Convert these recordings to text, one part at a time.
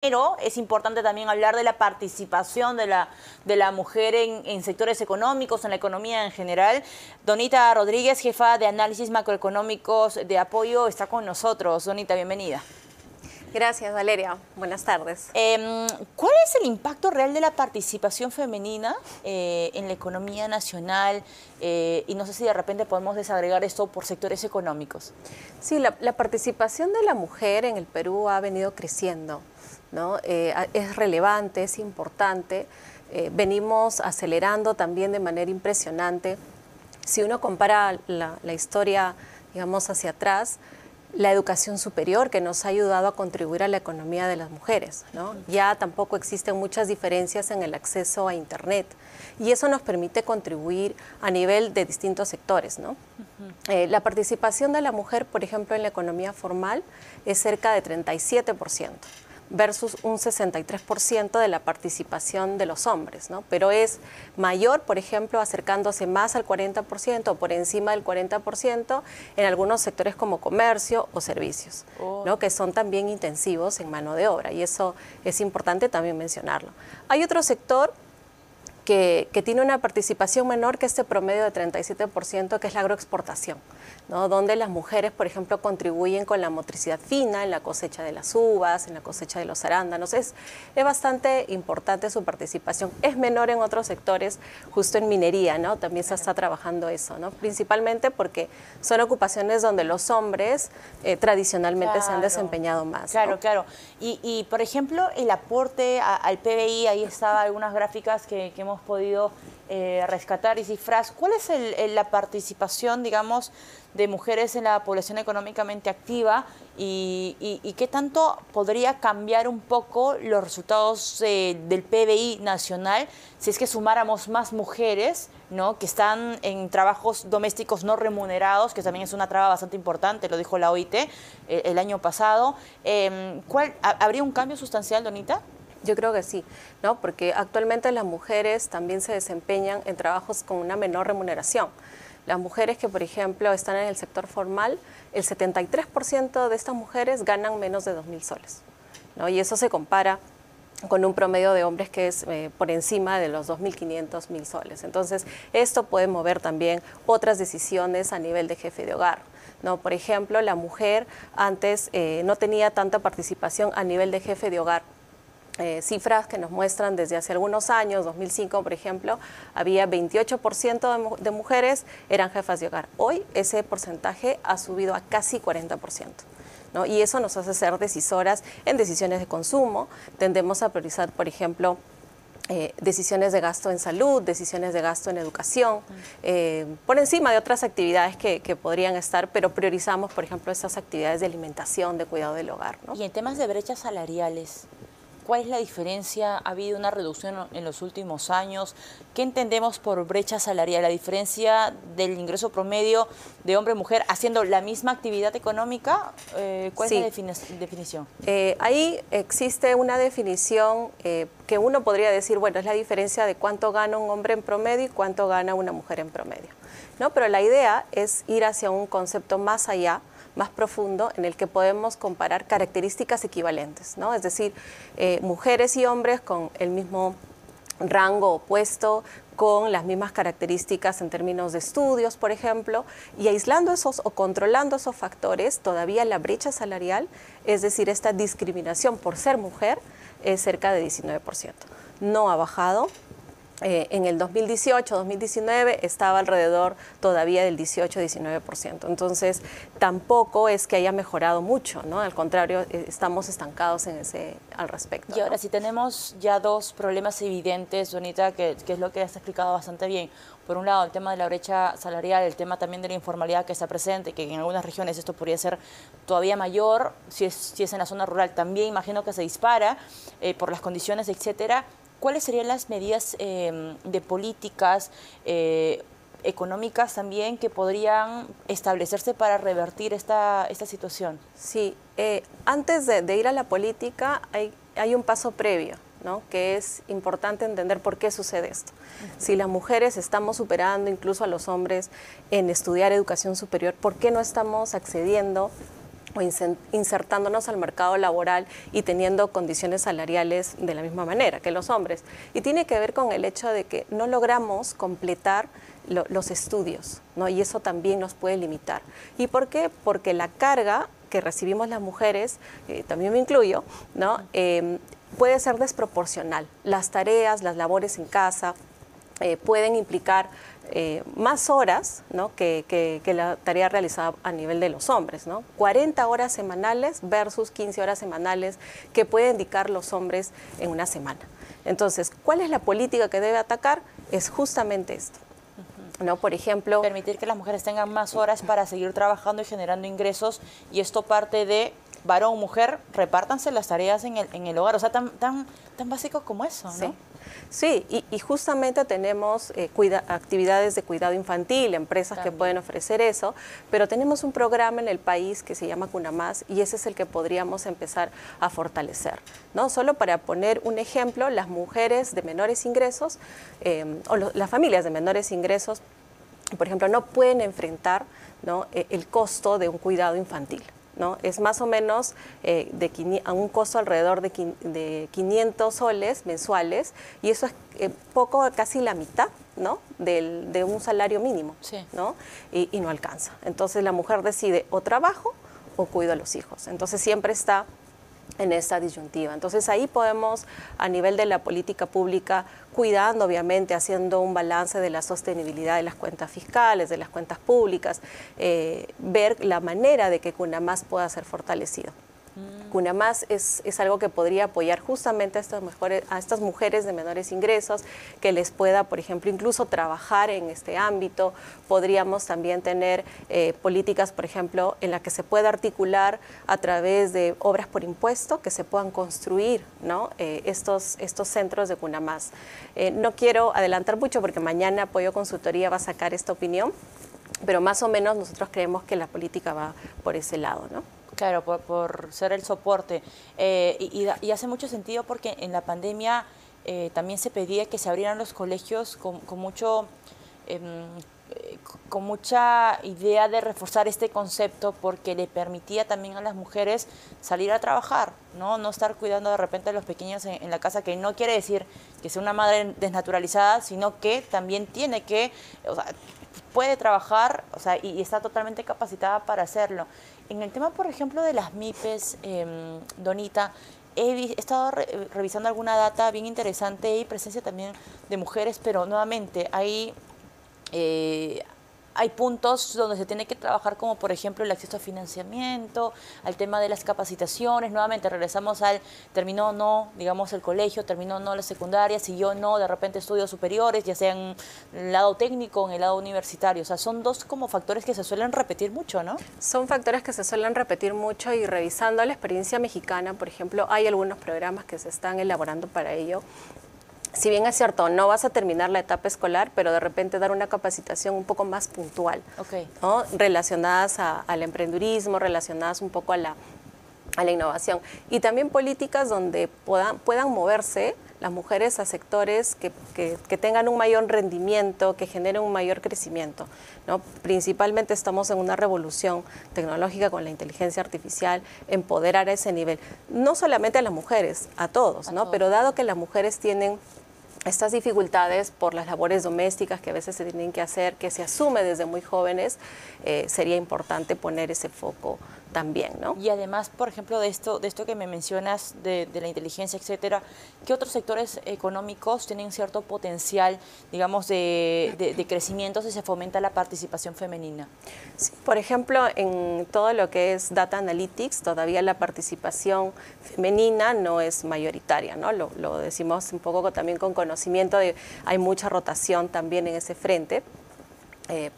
Pero es importante también hablar de la participación de la mujer en sectores económicos, en la economía en general. Donita Rodríguez, jefa de análisis macroeconómicos de Apoyo, está con nosotros. Donita, bienvenida. Gracias, Valeria. Buenas tardes. ¿Cuál es el impacto real de la participación femenina en la economía nacional? Y no sé si de repente podemos desagregar esto por sectores económicos. Sí, la participación de la mujer en el Perú ha venido creciendo, ¿no? Es relevante, es importante. Venimos acelerando también de manera impresionante. Si uno compara la historia, digamos, hacia atrás, la educación superior que nos ha ayudado a contribuir a la economía de las mujeres, ¿no? Ya tampoco existen muchas diferencias en el acceso a Internet y eso nos permite contribuir a nivel de distintos sectores, ¿no? La participación de la mujer, por ejemplo, en la economía formal es cerca de 37%. Versus un 63% de la participación de los hombres, ¿no? Pero es mayor, por ejemplo, acercándose más al 40% o por encima del 40% en algunos sectores como comercio o servicios, ¿no? Que son también intensivos en mano de obra y eso es importante también mencionarlo. Hay otro sector que tiene una participación menor que este promedio de 37%, que es la agroexportación, ¿no? Donde las mujeres, por ejemplo, contribuyen con la motricidad fina en la cosecha de las uvas, en la cosecha de los arándanos. Es bastante importante su participación. Es menor en otros sectores, justo en minería, ¿no? También se está trabajando eso, ¿no? Principalmente porque son ocupaciones donde los hombres tradicionalmente se han desempeñado más, Claro, ¿no? claro. Y, por ejemplo, el aporte al PBI, ahí estaba algunas gráficas que hemos podido rescatar y cifrar. ¿Cuál es la participación, digamos, de mujeres en la población económicamente activa y qué tanto podría cambiar un poco los resultados del PBI nacional si es que sumáramos más mujeres, ¿no?, que están en trabajos domésticos no remunerados, que también es una traba bastante importante, lo dijo la OIT el año pasado? ¿Habría un cambio sustancial, Donita? Yo creo que sí, ¿no? Porque actualmente las mujeres también se desempeñan en trabajos con una menor remuneración. Las mujeres que, por ejemplo, están en el sector formal, el 73% de estas mujeres ganan menos de 2.000 soles, ¿no? Y eso se compara con un promedio de hombres que es por encima de los 2.500, 1.000 soles. Entonces, esto puede mover también otras decisiones a nivel de jefe de hogar, ¿no? Por ejemplo, la mujer antes no tenía tanta participación a nivel de jefe de hogar. Cifras que nos muestran desde hace algunos años, 2005 por ejemplo, había 28% de mujeres eran jefas de hogar. Hoy ese porcentaje ha subido a casi 40%, ¿no? Y eso nos hace ser decisoras en decisiones de consumo. Tendemos a priorizar, por ejemplo, decisiones de gasto en salud, decisiones de gasto en educación, por encima de otras actividades que podrían estar, pero priorizamos, por ejemplo, estas actividades de alimentación, de cuidado del hogar, ¿no? Y en temas de brechas salariales, ¿cuál es la diferencia? ¿Ha habido una reducción en los últimos años? ¿Qué entendemos por brecha salarial? ¿La diferencia del ingreso promedio de hombre-mujer haciendo la misma actividad económica? ¿Cuál es la definición? Ahí existe una definición que uno podría decir, bueno, es la diferencia de cuánto gana un hombre en promedio y cuánto gana una mujer en promedio, ¿no? Pero la idea es ir hacia un concepto más allá, más profundo, en el que podemos comparar características equivalentes, ¿no? Es decir, mujeres y hombres con el mismo rango o puesto, con las mismas características en términos de estudios, por ejemplo, y aislando esos o controlando esos factores, todavía la brecha salarial, es decir, esta discriminación por ser mujer, es cerca de 19%. No ha bajado. En el 2018, 2019 estaba alrededor todavía del 18-19%. Entonces, tampoco es que haya mejorado mucho, ¿no? Al contrario, estamos estancados al respecto. Y ahora, ¿no? si tenemos ya dos problemas evidentes, Donita, que es lo que has explicado bastante bien. Por un lado, el tema de la brecha salarial, el tema también de la informalidad que está presente, que en algunas regiones esto podría ser todavía mayor, si es en la zona rural también imagino que se dispara por las condiciones, etcétera. ¿Cuáles serían las medidas de políticas económicas también que podrían establecerse para revertir esta situación? Sí, antes de ir a la política hay un paso previo, ¿no? Que es importante entender por qué sucede esto. Si las mujeres estamos superando incluso a los hombres en estudiar educación superior, ¿por qué no estamos accediendo o insertándonos al mercado laboral y teniendo condiciones salariales de la misma manera que los hombres. Y tiene que ver con el hecho de que no logramos completar los estudios, ¿no? Y eso también nos puede limitar. ¿Y por qué? Porque la carga que recibimos las mujeres, también me incluyo, ¿no? Puede ser desproporcional. Las tareas, las labores en casa pueden implicar más horas, ¿no? que la tarea realizada a nivel de los hombres, ¿no? 40 horas semanales versus 15 horas semanales que pueden dedicar los hombres en una semana. Entonces, ¿cuál es la política que debe atacar? Es justamente esto, ¿no? Por ejemplo, permitir que las mujeres tengan más horas para seguir trabajando y generando ingresos, y esto parte de varón, mujer, repártanse las tareas en el hogar, o sea, tan básico como eso, ¿no? Sí. Sí, y justamente tenemos actividades de cuidado infantil, empresas también que pueden ofrecer eso, pero tenemos un programa en el país que se llama Cuna Más, y ese es el que podríamos empezar a fortalecer, ¿no? Solo para poner un ejemplo, las mujeres de menores ingresos las familias de menores ingresos, por ejemplo, no pueden enfrentar, ¿no? El costo de un cuidado infantil, ¿no? Es más o menos a un costo alrededor de 500 soles mensuales, y eso es poco, casi la mitad, ¿no? de un salario mínimo, sí, ¿no? Y no alcanza. Entonces la mujer decide o trabajo o cuido a los hijos. Entonces siempre está en esta disyuntiva. Entonces ahí podemos, a nivel de la política pública, cuidando obviamente, haciendo un balance de la sostenibilidad de las cuentas fiscales, de las cuentas públicas, ver la manera de que Cuna Más pueda ser fortalecido. Cuna Más es algo que podría apoyar justamente a estas mujeres de menores ingresos, que les pueda, por ejemplo, incluso trabajar en este ámbito. Podríamos también tener políticas, por ejemplo, en las que se pueda articular a través de obras por impuesto, que se puedan construir, ¿no? estos centros de Cuna Más. No quiero adelantar mucho porque mañana Apoyo Consultoría va a sacar esta opinión, pero más o menos nosotros creemos que la política va por ese lado, ¿no? Claro, por ser el soporte. Y hace mucho sentido porque en la pandemia también se pedía que se abrieran los colegios con mucha idea de reforzar este concepto, porque le permitía también a las mujeres salir a trabajar, no estar cuidando de repente a los pequeños en la casa, que no quiere decir que sea una madre desnaturalizada, sino que también tiene que, o sea, puede trabajar, o sea, y está totalmente capacitada para hacerlo. En el tema, por ejemplo, de las MIPES, Donita, he estado revisando alguna data bien interesante y presencia también de mujeres, pero nuevamente hay puntos donde se tiene que trabajar, como por ejemplo el acceso a financiamiento, al tema de las capacitaciones. Nuevamente regresamos al terminó o no, digamos, el colegio, terminó o no la secundaria, siguió o no de repente estudios superiores, ya sea en el lado técnico o en el lado universitario. O sea, son dos como factores que se suelen repetir mucho, ¿no? Son factores que se suelen repetir mucho, y revisando la experiencia mexicana, por ejemplo, hay algunos programas que se están elaborando para ello. Si bien es cierto, no vas a terminar la etapa escolar, pero de repente dar una capacitación un poco más puntual, ¿no? Relacionadas al emprendurismo, relacionadas un poco a la innovación. Y también políticas donde puedan moverse las mujeres a sectores que tengan un mayor rendimiento, que generen un mayor crecimiento, ¿no? Principalmente estamos en una revolución tecnológica con la inteligencia artificial, empoderar a ese nivel. No solamente a las mujeres, a todos, ¿no? Pero dado que las mujeres tienen estas dificultades por las labores domésticas que a veces se tienen que hacer, que se asume desde muy jóvenes, sería importante poner ese foco también, ¿no? Y además, por ejemplo, de esto que me mencionas, de la inteligencia, etcétera, ¿qué otros sectores económicos tienen cierto potencial, digamos, de crecimiento si se fomenta la participación femenina? Sí, por ejemplo, en todo lo que es Data Analytics, todavía la participación femenina no es mayoritaria, ¿no? Lo decimos un poco también con conocimiento de hay mucha rotación también en ese frente.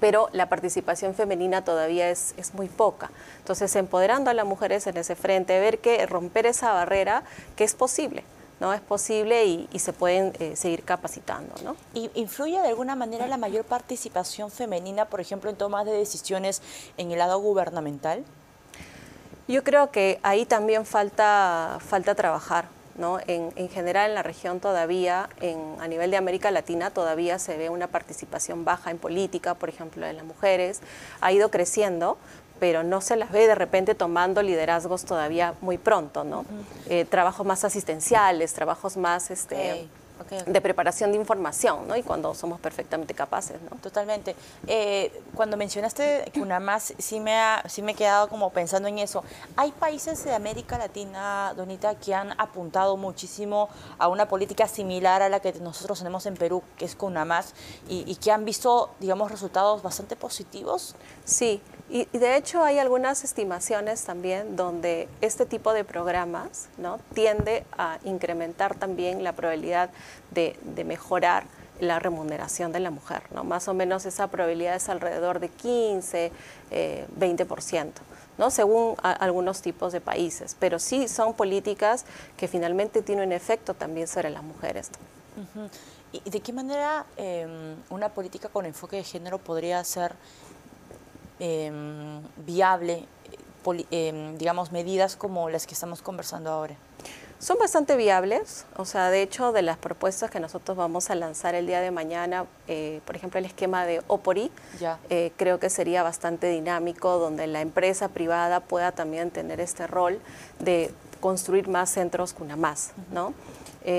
Pero la participación femenina todavía es muy poca. Entonces, empoderando a las mujeres en ese frente, ver que romper esa barrera, que es posible, ¿no? Es posible y se pueden seguir capacitando, ¿no? ¿Y influye de alguna manera la mayor participación femenina, por ejemplo, en tomas de decisiones en el lado gubernamental? Yo creo que ahí también falta trabajar, ¿no? En general en la región todavía, a nivel de América Latina, todavía se ve una participación baja en política, por ejemplo, de las mujeres. Ha ido creciendo, pero no se las ve de repente tomando liderazgos todavía muy pronto, ¿no? Trabajos más asistenciales, trabajos más de preparación de información, ¿no? Y cuando somos perfectamente capaces, ¿no? Totalmente. Cuando mencionaste CUNAMAS, sí me he quedado como pensando en eso. Hay países de América Latina, Donita, que han apuntado muchísimo a una política similar a la que nosotros tenemos en Perú, que es CUNAMAS, y que han visto, digamos, resultados bastante positivos. Sí, y de hecho hay algunas estimaciones también donde este tipo de programas, ¿no?, tiende a incrementar también la probabilidad de mejorar la remuneración de la mujer, ¿no? Más o menos esa probabilidad es alrededor de 15, 20%, ¿no? Según algunos tipos de países, pero sí son políticas que finalmente tienen efecto también sobre las mujeres, ¿no? ¿Y de qué manera una política con enfoque de género podría ser viable, digamos, medidas como las que estamos conversando ahora? Son bastante viables, o sea, de hecho, de las propuestas que nosotros vamos a lanzar el día de mañana, por ejemplo, el esquema de Opori, creo que sería bastante dinámico, donde la empresa privada pueda también tener este rol de construir más centros CUNAMAS, ¿no?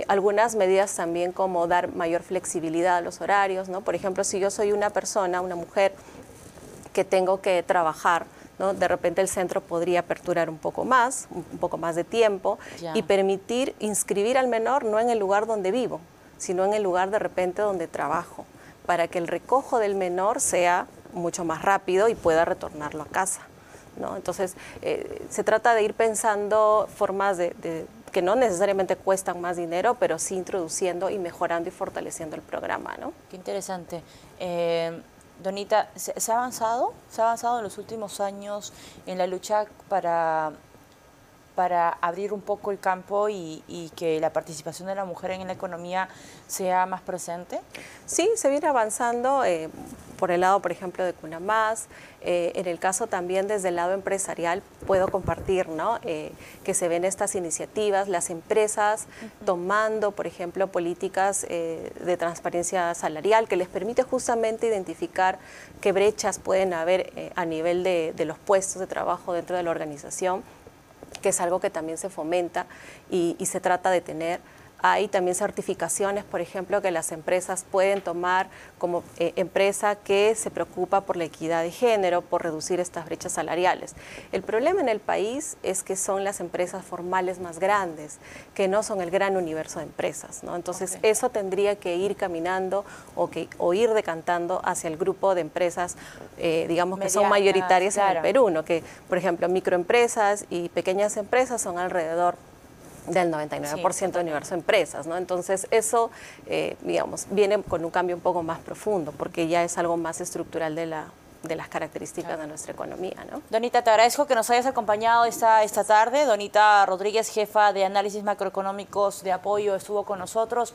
Algunas medidas también como dar mayor flexibilidad a los horarios, ¿no? Por ejemplo, si yo soy una persona, una mujer, que tengo que trabajar, ¿no?, de repente el centro podría aperturar un poco más de tiempo y permitir inscribir al menor no en el lugar donde vivo, sino en el lugar de repente donde trabajo, para que el recojo del menor sea mucho más rápido y pueda retornarlo a casa, ¿no? Entonces, se trata de ir pensando formas que no necesariamente cuestan más dinero, pero sí introduciendo y mejorando y fortaleciendo el programa, ¿no? Qué interesante. Donita, ¿se ha avanzado? ¿Se ha avanzado en los últimos años en la lucha para abrir un poco el campo y que la participación de la mujer en la economía sea más presente? Sí, se viene avanzando por el lado, por ejemplo, de CUNAMAS. En el caso también desde el lado empresarial, puedo compartir, ¿no?, que se ven estas iniciativas, las empresas tomando, por ejemplo, políticas de transparencia salarial que les permite justamente identificar qué brechas pueden haber a nivel de los puestos de trabajo dentro de la organización, que es algo que también se fomenta y se trata de tener. Hay también certificaciones, por ejemplo, que las empresas pueden tomar como empresa que se preocupa por la equidad de género, por reducir estas brechas salariales. El problema en el país es que son las empresas formales más grandes, que no son el gran universo de empresas, ¿no? Entonces, eso tendría que ir caminando o ir decantando hacia el grupo de empresas, digamos, medianas, que son mayoritarias en el Perú, ¿no? Que, por ejemplo, microempresas y pequeñas empresas son alrededor del 99% del universo de empresas, ¿no? Entonces eso, digamos, viene con un cambio un poco más profundo, porque ya es algo más estructural de las características de nuestra economía, ¿no? Donita, te agradezco que nos hayas acompañado esta tarde. Donita Rodríguez, jefa de análisis macroeconómicos de apoyo, estuvo con nosotros.